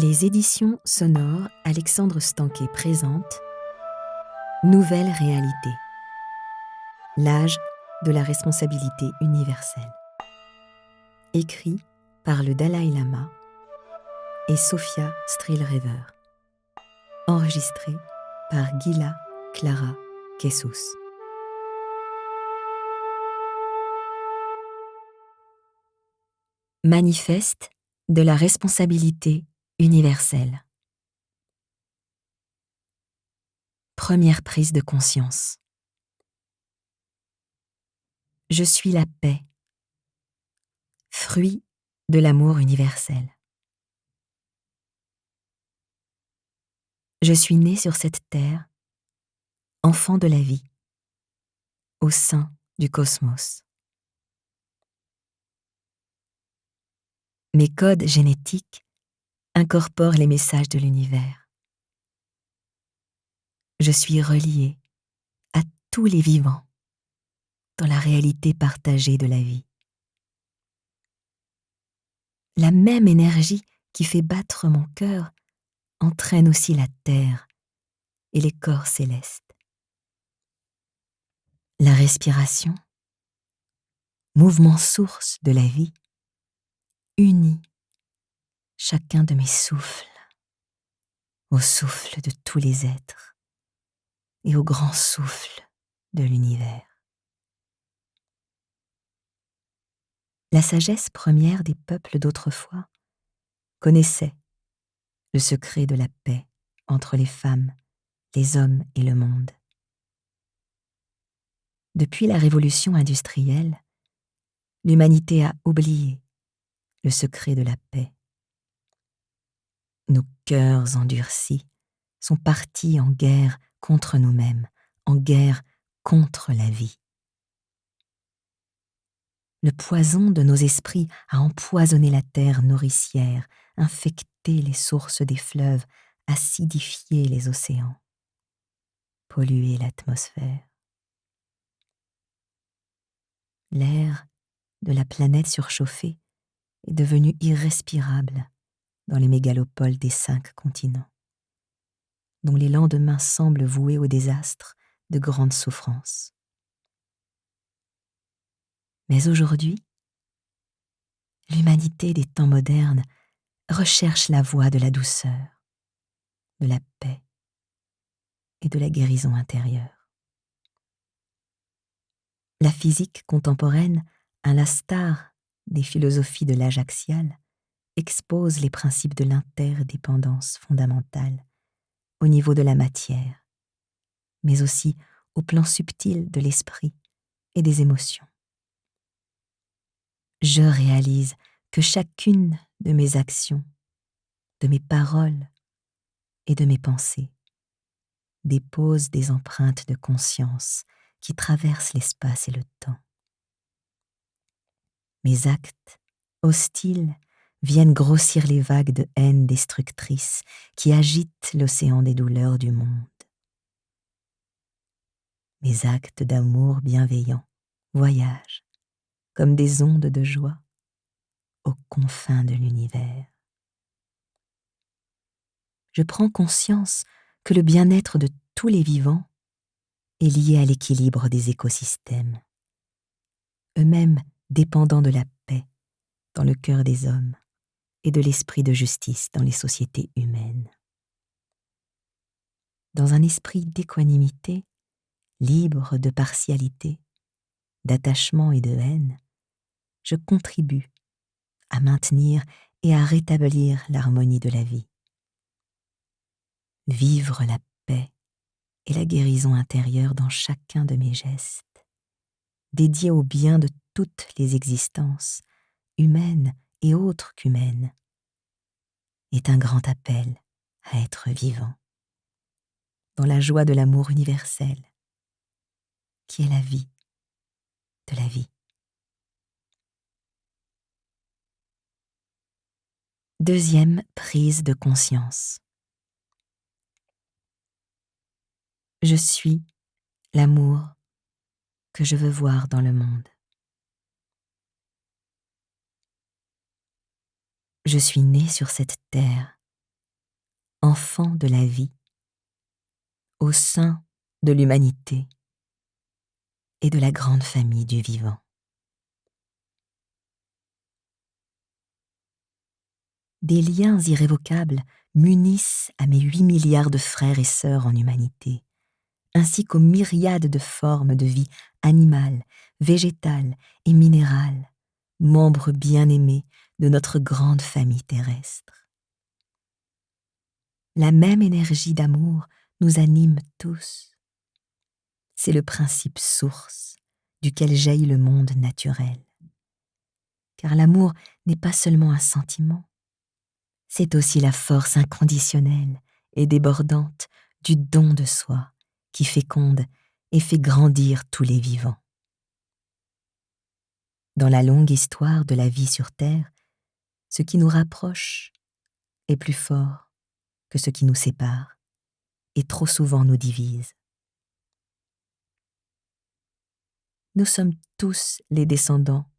Les éditions sonores Alexandre Stanquet présentent Nouvelle réalité. L'âge de la responsabilité universelle. Écrit par le Dalai Lama et Sophia Strehlrever. Enregistré par Gila Clara Kessus. Manifeste de la responsabilité universelle. Première prise de conscience. Je suis la paix, fruit de l'amour universel. Je suis né sur cette terre, enfant de la vie, au sein du cosmos. Mes codes génétiques incorporent les messages de l'univers. Je suis relié à tous les vivants dans la réalité partagée de la vie. La même énergie qui fait battre mon cœur entraîne aussi la terre et les corps célestes. La respiration, mouvement source de la vie, unit chacun de mes souffles au souffle de tous les êtres et au grand souffle de l'univers. La sagesse première des peuples d'autrefois connaissait le secret de la paix entre les femmes, les hommes et le monde. Depuis la révolution industrielle, l'humanité a oublié le secret de la paix. Nos cœurs endurcis sont partis en guerre contre nous-mêmes, en guerre contre la vie. Le poison de nos esprits a empoisonné la terre nourricière, infecté les sources des fleuves, acidifié les océans, pollué l'atmosphère. L'air de la planète surchauffée est devenu irrespirable dans les mégalopoles des 5 continents, dont les lendemains semblent voués au désastre de grandes souffrances. Mais aujourd'hui, l'humanité des temps modernes recherche la voie de la douceur, de la paix et de la guérison intérieure. La physique contemporaine, à l'instar des philosophies de l'âge axial, expose les principes de l'interdépendance fondamentale au niveau de la matière, mais aussi au plan subtil de l'esprit et des émotions. Je réalise que chacune de mes actions, de mes paroles et de mes pensées dépose des empreintes de conscience qui traversent l'espace et le temps. Mes actes hostiles viennent grossir les vagues de haine destructrice qui agitent l'océan des douleurs du monde. Mes actes d'amour bienveillant voyagent comme des ondes de joie aux confins de l'univers. Je prends conscience que le bien-être de tous les vivants est lié à l'équilibre des écosystèmes, eux-mêmes dépendants de la paix dans le cœur des hommes et de l'esprit de justice dans les sociétés humaines. Dans un esprit d'équanimité, libre de partialité, d'attachement et de haine, je contribue à maintenir et à rétablir l'harmonie de la vie. Vivre la paix et la guérison intérieure dans chacun de mes gestes, dédiés au bien de toutes les existences, humaines et autres qu'humaines, est un grand appel à être vivant, dans la joie de l'amour universel, qui est la vie de la vie. Deuxième prise de conscience. Je suis l'amour que je veux voir dans le monde. Je suis né sur cette terre, enfant de la vie, au sein de l'humanité et de la grande famille du vivant. Des liens irrévocables m'unissent à mes 8 milliards de frères et sœurs en humanité, ainsi qu'aux myriades de formes de vie animale, végétale et minérale, membres bien-aimés de notre grande famille terrestre. La même énergie d'amour nous anime tous. C'est le principe source duquel jaillit le monde naturel. Car l'amour n'est pas seulement un sentiment, c'est aussi la force inconditionnelle et débordante du don de soi qui féconde et fait grandir tous les vivants. Dans la longue histoire de la vie sur Terre, ce qui nous rapproche est plus fort que ce qui nous sépare et trop souvent nous divise. Nous sommes tous les descendants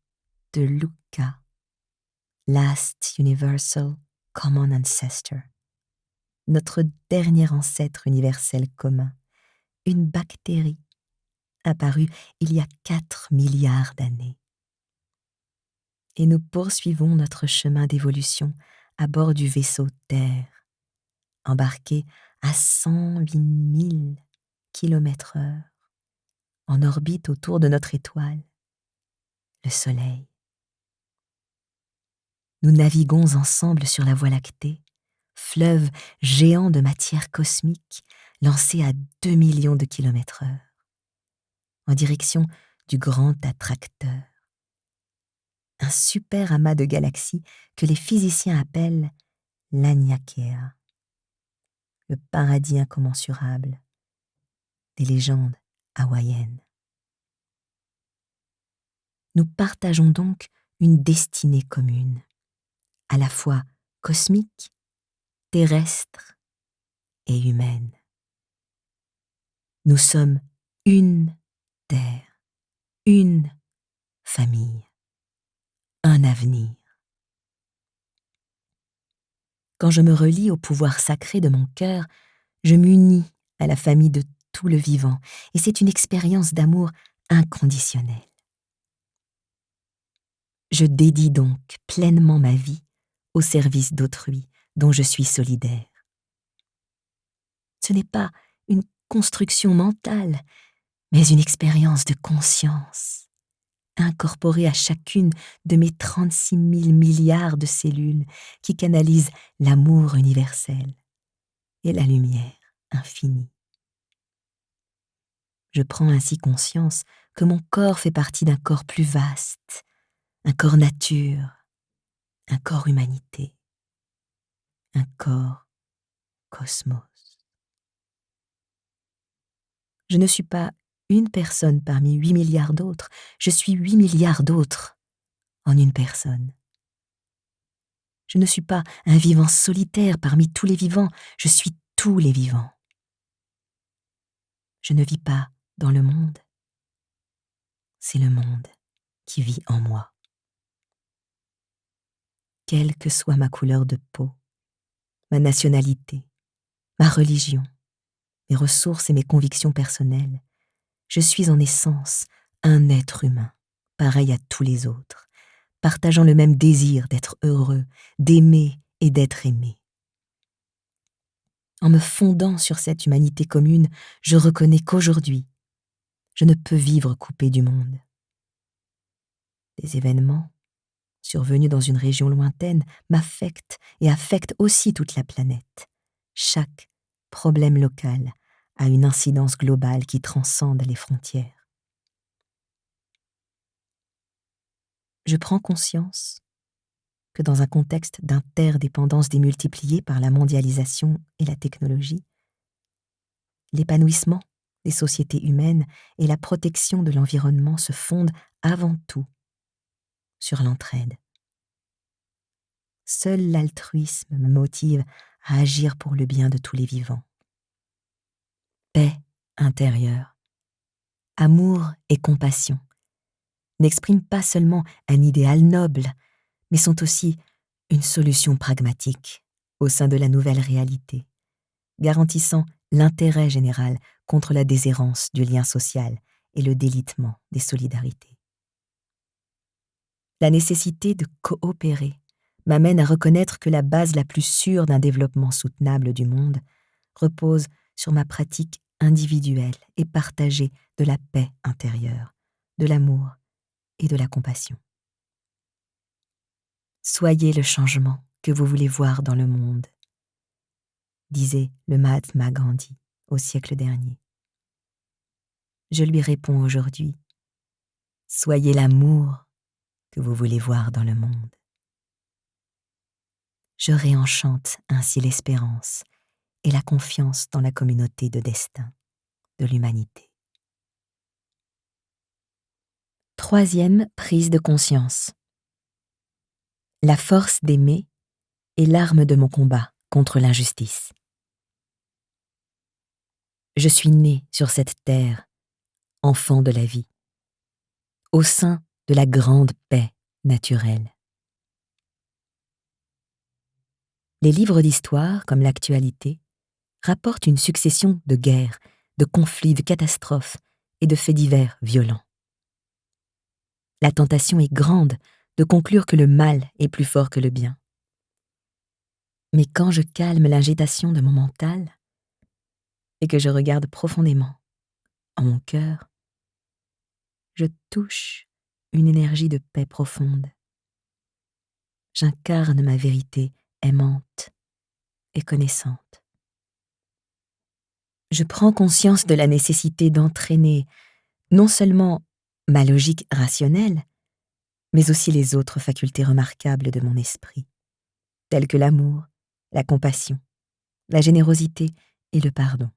de Luca, Last Universal Common Ancestor, notre dernier ancêtre universel commun, une bactérie apparue il y a 4 milliards d'années. Et nous poursuivons notre chemin d'évolution à bord du vaisseau Terre, embarqué à 108 000 km/h, en orbite autour de notre étoile, le Soleil. Nous naviguons ensemble sur la Voie lactée, fleuve géant de matière cosmique lancé à 2 millions de km/h, en direction du grand attracteur, un super amas de galaxies que les physiciens appellent l'Aniakea, le paradis incommensurable des légendes hawaïennes. Nous partageons donc une destinée commune, à la fois cosmique, terrestre et humaine. Nous sommes une terre, une famille, un avenir. Quand je me relie au pouvoir sacré de mon cœur, je m'unis à la famille de tout le vivant, et c'est une expérience d'amour inconditionnelle. Je dédie donc pleinement ma vie au service d'autrui dont je suis solidaire. Ce n'est pas une construction mentale, mais une expérience de conscience, incorporée à chacune de mes 36 000 milliards de cellules qui canalisent l'amour universel et la lumière infinie. Je prends ainsi conscience que mon corps fait partie d'un corps plus vaste, un corps nature, un corps humanité, un corps cosmos. Je ne suis pas une personne parmi 8 milliards d'autres, je suis 8 milliards d'autres en une personne. Je ne suis pas un vivant solitaire parmi tous les vivants, je suis tous les vivants. Je ne vis pas dans le monde, c'est le monde qui vit en moi. Quelle que soit ma couleur de peau, ma nationalité, ma religion, mes ressources et mes convictions personnelles, je suis en essence un être humain, pareil à tous les autres, partageant le même désir d'être heureux, d'aimer et d'être aimé. En me fondant sur cette humanité commune, je reconnais qu'aujourd'hui, je ne peux vivre coupé du monde. Des événements, survenus dans une région lointaine, m'affectent et affectent aussi toute la planète. Chaque problème local a une incidence globale qui transcende les frontières. Je prends conscience que dans un contexte d'interdépendance démultipliée par la mondialisation et la technologie, l'épanouissement des sociétés humaines et la protection de l'environnement se fondent avant tout sur l'entraide. Seul l'altruisme me motive à agir pour le bien de tous les vivants. Paix intérieure, amour et compassion n'expriment pas seulement un idéal noble, mais sont aussi une solution pragmatique au sein de la nouvelle réalité garantissant l'intérêt général contre la déshérence du lien social et le délitement des solidarités. La nécessité de coopérer m'amène à reconnaître que la base la plus sûre d'un développement soutenable du monde repose sur ma pratique individuelle et partagée de la paix intérieure, de l'amour et de la compassion. Soyez le changement que vous voulez voir dans le monde, disait le Mahatma Gandhi au siècle dernier. Je lui réponds aujourd'hui, soyez l'amour que vous voulez voir dans le monde. Je réenchante ainsi l'espérance et la confiance dans la communauté de destin de l'humanité. Troisième prise de conscience. La force d'aimer est l'arme de mon combat contre l'injustice. Je suis né sur cette terre, enfant de la vie, au sein de la grande paix naturelle. Les livres d'histoire, comme l'actualité, rapportent une succession de guerres, de conflits, de catastrophes et de faits divers violents. La tentation est grande de conclure que le mal est plus fort que le bien. Mais quand je calme l'agitation de mon mental et que je regarde profondément en mon cœur, je touche une énergie de paix profonde. J'incarne ma vérité aimante et connaissante. Je prends conscience de la nécessité d'entraîner non seulement ma logique rationnelle, mais aussi les autres facultés remarquables de mon esprit, telles que l'amour, la compassion, la générosité et le pardon.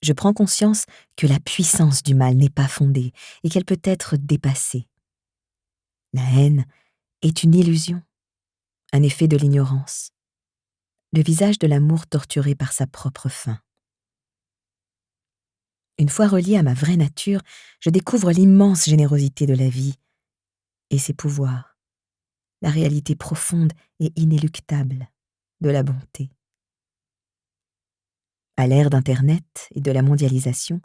Je prends conscience que la puissance du mal n'est pas fondée et qu'elle peut être dépassée. La haine est une illusion, un effet de l'ignorance, le visage de l'amour torturé par sa propre faim. Une fois relié à ma vraie nature, je découvre l'immense générosité de la vie et ses pouvoirs, la réalité profonde et inéluctable de la bonté. À l'ère d'Internet et de la mondialisation,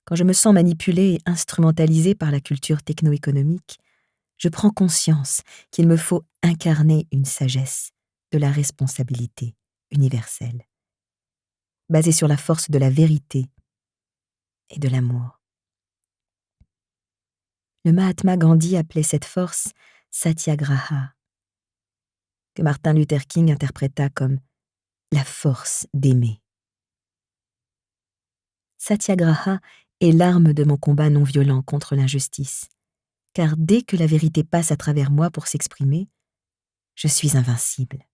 quand je me sens manipulée et instrumentalisée par la culture techno-économique, je prends conscience qu'il me faut incarner une sagesse de la responsabilité universelle, basée sur la force de la vérité et de l'amour. Le Mahatma Gandhi appelait cette force Satyagraha, que Martin Luther King interpréta comme la force d'aimer. Satyagraha est l'arme de mon combat non violent contre l'injustice, car dès que la vérité passe à travers moi pour s'exprimer, je suis invincible.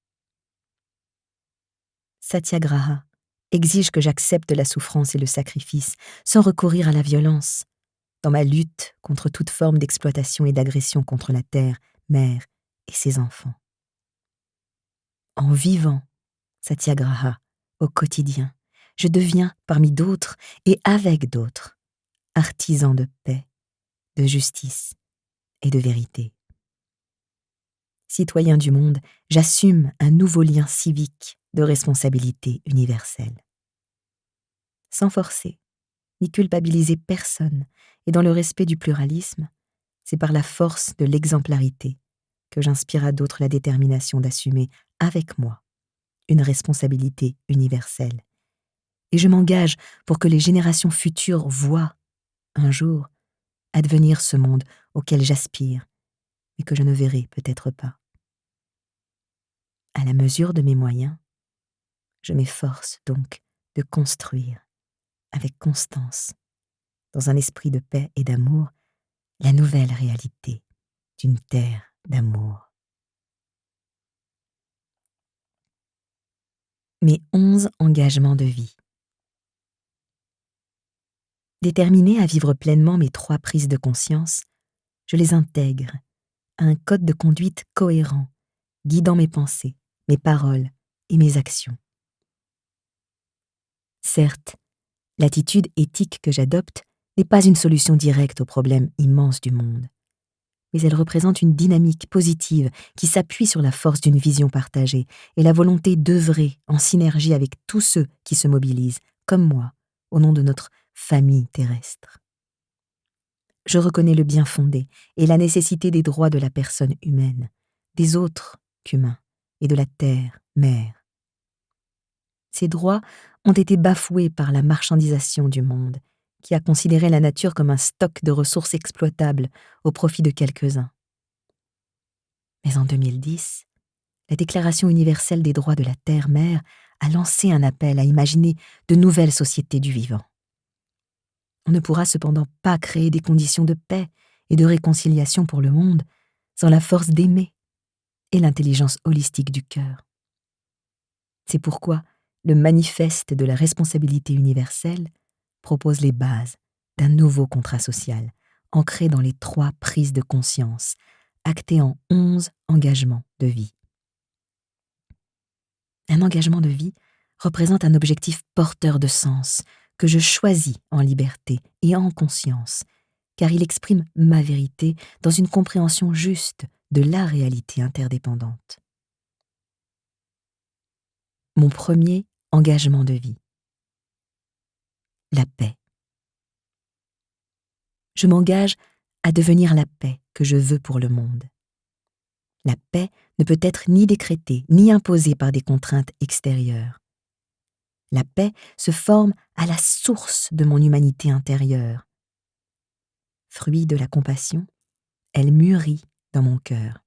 Satyagraha exige que j'accepte la souffrance et le sacrifice sans recourir à la violence, dans ma lutte contre toute forme d'exploitation et d'agression contre la terre, mère et ses enfants. En vivant Satyagraha au quotidien, je deviens, parmi d'autres et avec d'autres, artisan de paix, de justice et de vérité. Citoyen du monde, j'assume un nouveau lien civique de responsabilité universelle. Sans forcer, ni culpabiliser personne, et dans le respect du pluralisme, c'est par la force de l'exemplarité que j'inspire à d'autres la détermination d'assumer avec moi une responsabilité universelle. Et je m'engage pour que les générations futures voient, un jour, advenir ce monde auquel j'aspire, mais que je ne verrai peut-être pas. À la mesure de mes moyens, je m'efforce donc de construire, avec constance, dans un esprit de paix et d'amour, la nouvelle réalité d'une terre d'amour. Mes 11 engagements de vie. Déterminée à vivre pleinement mes 3 prises de conscience, je les intègre à un code de conduite cohérent, guidant mes pensées, mes paroles et mes actions. Certes, l'attitude éthique que j'adopte n'est pas une solution directe aux problèmes immenses du monde, mais elles représentent une dynamique positive qui s'appuie sur la force d'une vision partagée et la volonté d'œuvrer en synergie avec tous ceux qui se mobilisent, comme moi, au nom de notre famille terrestre. Je reconnais le bien fondé et la nécessité des droits de la personne humaine, des autres qu'humains et de la terre, mère. Ces droits ont été bafoués par la marchandisation du monde, qui a considéré la nature comme un stock de ressources exploitables au profit de quelques-uns. Mais en 2010, la Déclaration universelle des droits de la Terre-Mère a lancé un appel à imaginer de nouvelles sociétés du vivant. On ne pourra cependant pas créer des conditions de paix et de réconciliation pour le monde sans la force d'aimer et l'intelligence holistique du cœur. C'est pourquoi le manifeste de la responsabilité universelle propose les bases d'un nouveau contrat social, ancré dans les 3 prises de conscience, acté en 11 engagements de vie. Un engagement de vie représente un objectif porteur de sens que je choisis en liberté et en conscience, car il exprime ma vérité dans une compréhension juste de la réalité interdépendante. Mon premier engagement de vie. La paix. Je m'engage à devenir la paix que je veux pour le monde. La paix ne peut être ni décrétée, ni imposée par des contraintes extérieures. La paix se forme à la source de mon humanité intérieure. Fruit de la compassion, elle mûrit dans mon cœur.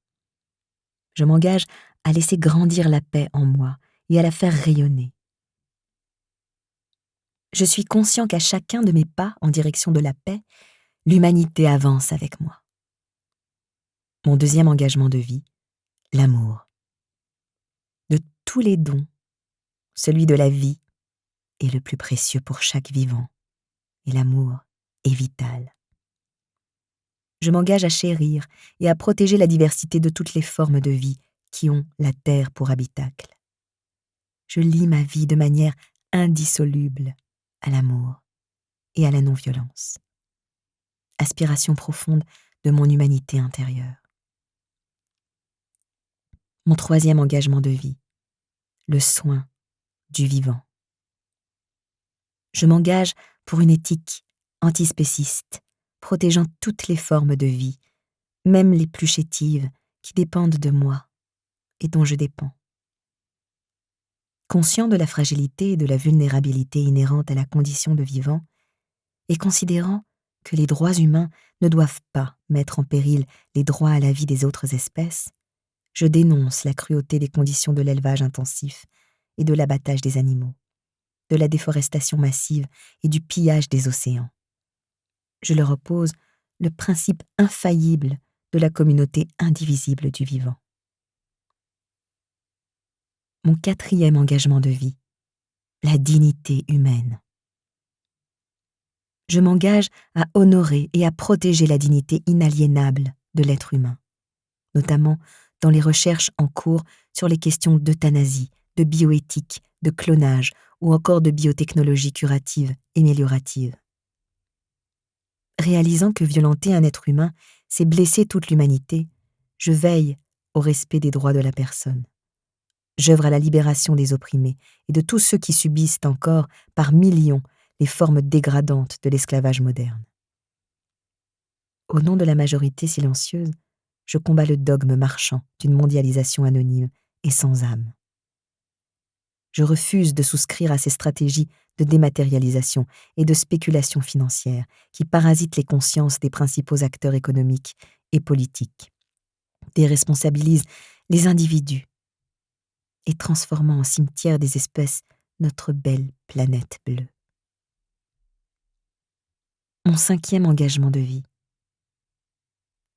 Je m'engage à laisser grandir la paix en moi et à la faire rayonner. Je suis conscient qu'à chacun de mes pas en direction de la paix, l'humanité avance avec moi. Mon deuxième engagement de vie, l'amour. De tous les dons, celui de la vie est le plus précieux pour chaque vivant, et l'amour est vital. Je m'engage à chérir et à protéger la diversité de toutes les formes de vie qui ont la terre pour habitacle. Je lie ma vie de manière indissoluble à l'amour et à la non-violence. Aspiration profonde de mon humanité intérieure. Mon troisième engagement de vie, le soin du vivant. Je m'engage pour une éthique antispéciste, protégeant toutes les formes de vie, même les plus chétives, qui dépendent de moi et dont je dépends. Conscient de la fragilité et de la vulnérabilité inhérente à la condition de vivant, et considérant que les droits humains ne doivent pas mettre en péril les droits à la vie des autres espèces, je dénonce la cruauté des conditions de l'élevage intensif et de l'abattage des animaux, de la déforestation massive et du pillage des océans. Je leur oppose le principe infaillible de la communauté indivisible du vivant. Mon quatrième engagement de vie, la dignité humaine. Je m'engage à honorer et à protéger la dignité inaliénable de l'être humain, notamment dans les recherches en cours sur les questions d'euthanasie, de bioéthique, de clonage ou encore de biotechnologie curative et améliorative. Réalisant que violenter un être humain, c'est blesser toute l'humanité, je veille au respect des droits de la personne. J'œuvre à la libération des opprimés et de tous ceux qui subissent encore par millions les formes dégradantes de l'esclavage moderne. Au nom de la majorité silencieuse, je combats le dogme marchand d'une mondialisation anonyme et sans âme. Je refuse de souscrire à ces stratégies de dématérialisation et de spéculation financière qui parasitent les consciences des principaux acteurs économiques et politiques, déresponsabilisent les individus et transformant en cimetière des espèces notre belle planète bleue. Mon cinquième engagement de vie,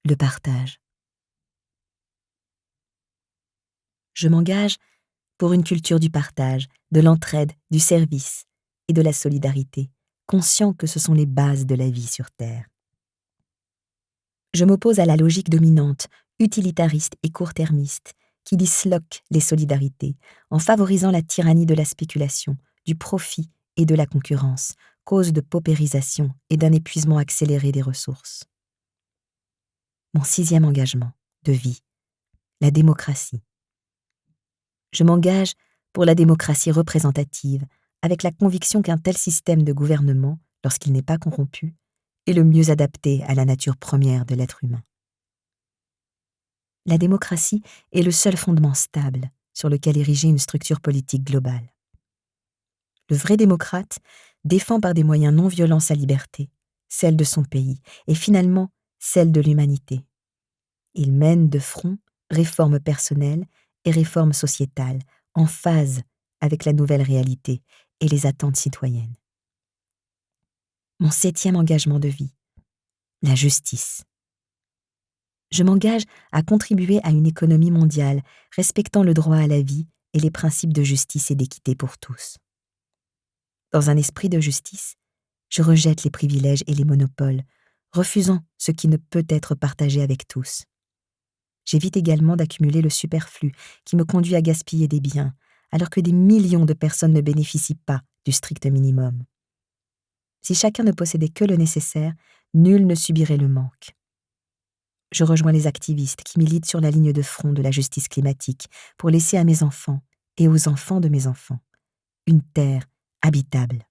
le partage. Je m'engage pour une culture du partage, de l'entraide, du service et de la solidarité, conscient que ce sont les bases de la vie sur Terre. Je m'oppose à la logique dominante, utilitariste et court-termiste, qui disloque les solidarités en favorisant la tyrannie de la spéculation, du profit et de la concurrence, cause de paupérisation et d'un épuisement accéléré des ressources. Mon 6e engagement de vie, la démocratie. Je m'engage pour la démocratie représentative, avec la conviction qu'un tel système de gouvernement, lorsqu'il n'est pas corrompu, est le mieux adapté à la nature première de l'être humain. La démocratie est le seul fondement stable sur lequel ériger une structure politique globale. Le vrai démocrate défend par des moyens non violents sa liberté, celle de son pays, et finalement celle de l'humanité. Il mène de front réformes personnelles et réformes sociétales, en phase avec la nouvelle réalité et les attentes citoyennes. Mon 7e engagement de vie, la justice. Je m'engage à contribuer à une économie mondiale respectant le droit à la vie et les principes de justice et d'équité pour tous. Dans un esprit de justice, je rejette les privilèges et les monopoles, refusant ce qui ne peut être partagé avec tous. J'évite également d'accumuler le superflu qui me conduit à gaspiller des biens, alors que des millions de personnes ne bénéficient pas du strict minimum. Si chacun ne possédait que le nécessaire, nul ne subirait le manque. Je rejoins les activistes qui militent sur la ligne de front de la justice climatique pour laisser à mes enfants et aux enfants de mes enfants une terre habitable.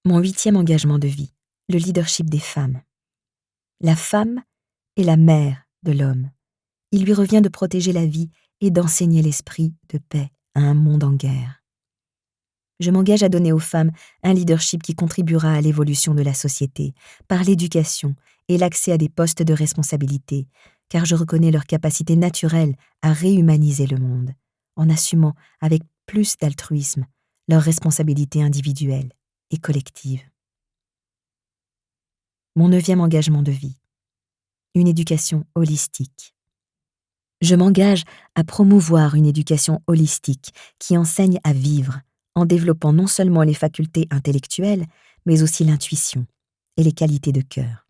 Mon 8e engagement de vie, le leadership des femmes. La femme est la mère de l'homme. Il lui revient de protéger la vie et d'enseigner l'esprit de paix à un monde en guerre. Je m'engage à donner aux femmes un leadership qui contribuera à l'évolution de la société par l'éducation et l'accès à des postes de responsabilité, car je reconnais leur capacité naturelle à réhumaniser le monde, en assumant avec plus d'altruisme leurs responsabilités individuelles et collectives. Mon 9e engagement de vie, une éducation holistique. Je m'engage à promouvoir une éducation holistique qui enseigne à vivre, en développant non seulement les facultés intellectuelles, mais aussi l'intuition et les qualités de cœur.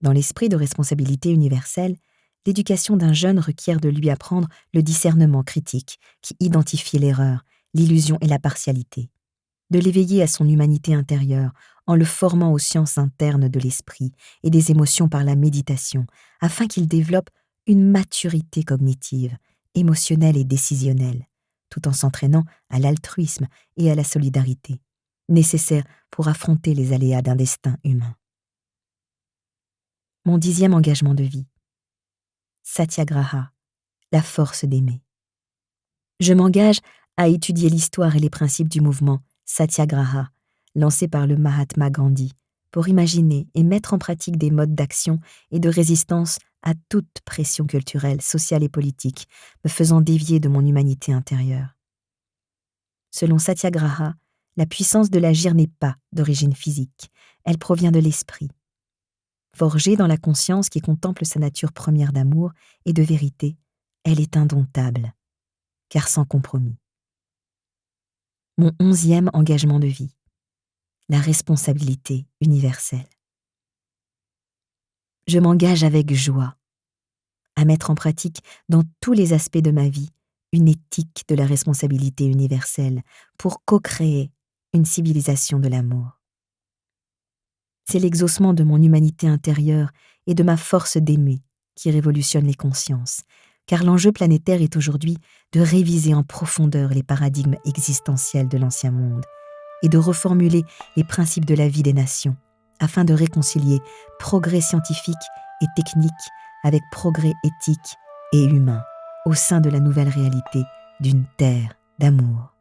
Dans l'esprit de responsabilité universelle, l'éducation d'un jeune requiert de lui apprendre le discernement critique qui identifie l'erreur, l'illusion et la partialité, de l'éveiller à son humanité intérieure en le formant aux sciences internes de l'esprit et des émotions par la méditation, afin qu'il développe une maturité cognitive, émotionnelle et décisionnelle, tout en s'entraînant à l'altruisme et à la solidarité, nécessaires pour affronter les aléas d'un destin humain. Mon 10e engagement de vie, Satyagraha, la force d'aimer. Je m'engage à étudier l'histoire et les principes du mouvement Satyagraha, lancé par le Mahatma Gandhi, pour imaginer et mettre en pratique des modes d'action et de résistance à toute pression culturelle, sociale et politique, me faisant dévier de mon humanité intérieure. Selon Satyagraha, la puissance de l'agir n'est pas d'origine physique, elle provient de l'esprit. Forgée dans la conscience qui contemple sa nature première d'amour et de vérité, elle est indomptable, car sans compromis. Mon 11e engagement de vie, la responsabilité universelle. Je m'engage avec joie à mettre en pratique dans tous les aspects de ma vie une éthique de la responsabilité universelle pour co-créer une civilisation de l'amour. C'est l'exaucement de mon humanité intérieure et de ma force d'aimer qui révolutionne les consciences, car l'enjeu planétaire est aujourd'hui de réviser en profondeur les paradigmes existentiels de l'ancien monde et de reformuler les principes de la vie des nations, afin de réconcilier progrès scientifique et technique avec progrès éthique et humain, au sein de la nouvelle réalité d'une terre d'amour.